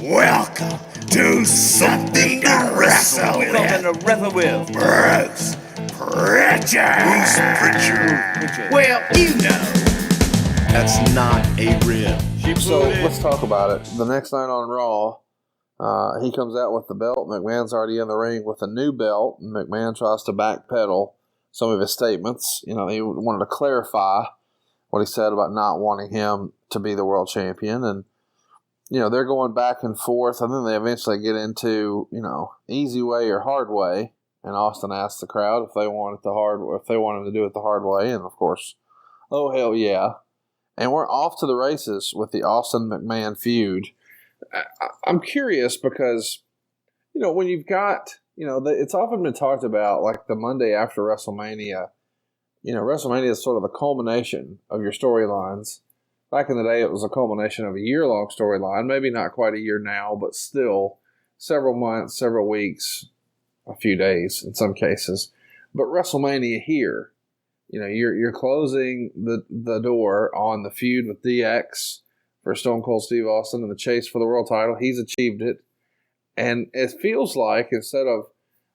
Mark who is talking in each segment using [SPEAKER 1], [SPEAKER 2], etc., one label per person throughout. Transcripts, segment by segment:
[SPEAKER 1] Welcome to Something to Wrestle With.
[SPEAKER 2] Something to wrestle with.
[SPEAKER 1] Bruce Prichard.
[SPEAKER 2] Bruce Prichard.
[SPEAKER 1] Well, you know.
[SPEAKER 3] That's not a rib.
[SPEAKER 4] So let's talk about it. The next night on Raw, he comes out with the belt. McMahon's already in the ring with a new belt. And McMahon tries to backpedal some of his statements. You know, he wanted to clarify what he said about not wanting him to be the world champion. And, you know, they're going back and forth. And then they eventually get into, you know, easy way or hard way. And Austin asks the crowd if they want him to do it the hard way. And, of course, oh, hell yeah. And we're off to the races with the Austin-McMahon feud. I'm curious because, you know, when you've got, you know, it's often been talked about like the Monday after WrestleMania. You know, WrestleMania is sort of the culmination of your storylines. Back in the day, it was a culmination of a year-long storyline. Maybe not quite a year now, but still several months, several weeks, a few days in some cases. But WrestleMania here, you know, you're closing the door on the feud with DX for Stone Cold Steve Austin and the chase for the world title. He's achieved it. And it feels like instead of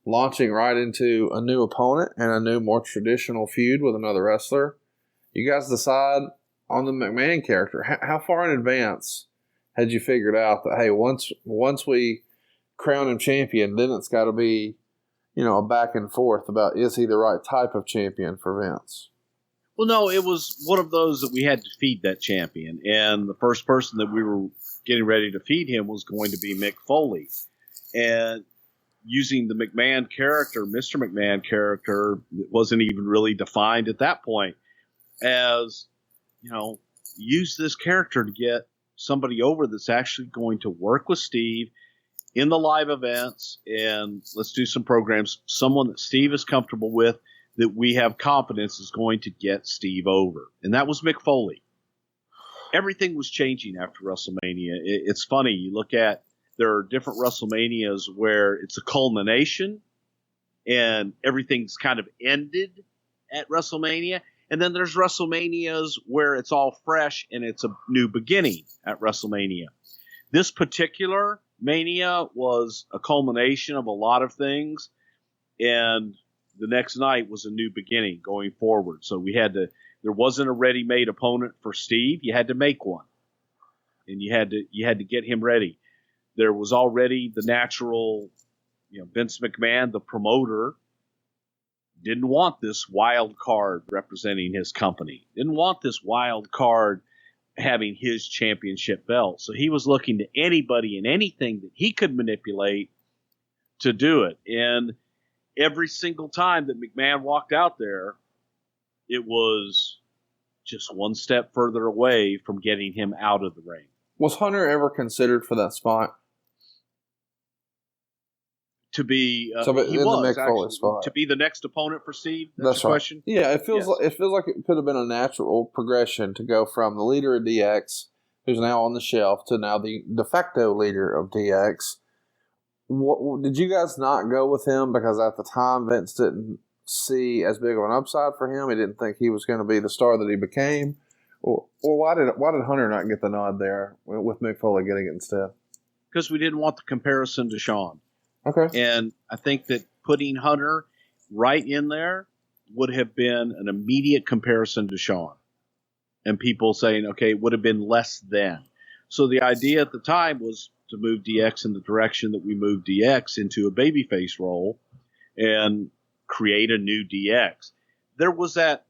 [SPEAKER 4] launching right into a new opponent and a new, more traditional feud with another wrestler, you guys decide on the McMahon character. How far in advance had you figured out that, hey, once we crown him champion, then it's got to be, you know, a back and forth about is he the right type of champion for Vince?
[SPEAKER 3] Well, no, it was one of those that we had to feed that champion. And the first person that we were getting ready to feed him was going to be Mick Foley. And using the McMahon character, Mr. McMahon character, that wasn't even really defined at that point, as, you know, use this character to get somebody over that's actually going to work with Steve in the live events, and let's do some programs. Someone that Steve is comfortable with, that we have confidence is going to get Steve over. And that was Mick Foley. Everything was changing after WrestleMania. It's funny. You look at, there are different WrestleManias where it's a culmination and everything's kind of ended at WrestleMania. And then there's WrestleManias where it's all fresh and it's a new beginning at WrestleMania. This particular Mania was a culmination of a lot of things, and the next night was a new beginning going forward. So there wasn't a ready-made opponent for Steve. You had to make one, and you had to get him ready. There was already the natural, you know, Vince McMahon, the promoter, didn't want this wild card representing his company. Didn't want this wild card having his championship belt. So he was looking to anybody and anything that he could manipulate to do it. And every single time that McMahon walked out there, it was just one step further away from getting him out of the ring.
[SPEAKER 4] Was Hunter ever considered for that spot?
[SPEAKER 3] To be
[SPEAKER 4] the Mick Foley spot.
[SPEAKER 3] To be the next opponent for Steve?
[SPEAKER 4] That's
[SPEAKER 3] your
[SPEAKER 4] right.
[SPEAKER 3] Question?
[SPEAKER 4] Yeah, it feels like it could have been a natural progression to go from the leader of DX, who's now on the shelf, to now the de facto leader of DX. Did you guys not go with him because at the time Vince didn't see as big of an upside for him? He didn't think he was going to be the star that he became? Or why did Hunter not get the nod there with Mick Foley getting it instead?
[SPEAKER 3] Because we didn't want the comparison to Shawn.
[SPEAKER 4] Okay.
[SPEAKER 3] And I think that putting Hunter right in there would have been an immediate comparison to Shawn. And people saying, okay, it would have been less than. So the idea at the time was to move DX in the direction that we moved DX into a babyface role and create a new DX. There was a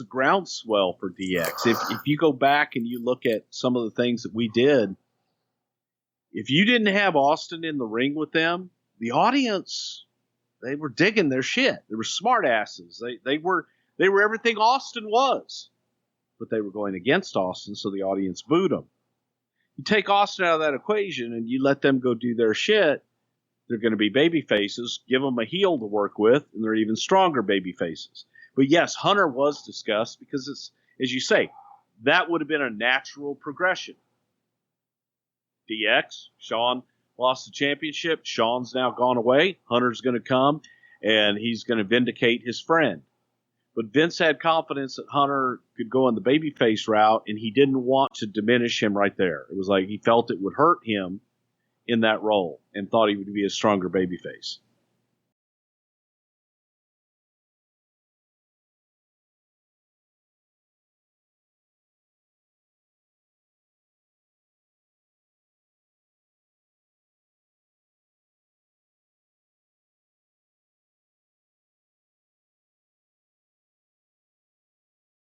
[SPEAKER 3] groundswell for DX. If you go back and you look at some of the things that we did, if you didn't have Austin in the ring with them, the audience, they were digging their shit. They were smart asses. They were everything Austin was. But they were going against Austin, so the audience booed him. You take Austin out of that equation and you let them go do their shit, they're going to be baby faces. Give them a heel to work with, and they're even stronger baby faces. But yes, Hunter was discussed because it's, as you say, that would have been a natural progression. DX, Shawn lost the championship. Shawn's now gone away. Hunter's going to come, and he's going to vindicate his friend. But Vince had confidence that Hunter could go on the babyface route, and he didn't want to diminish him right there. It was like he felt it would hurt him in that role and thought he would be a stronger babyface.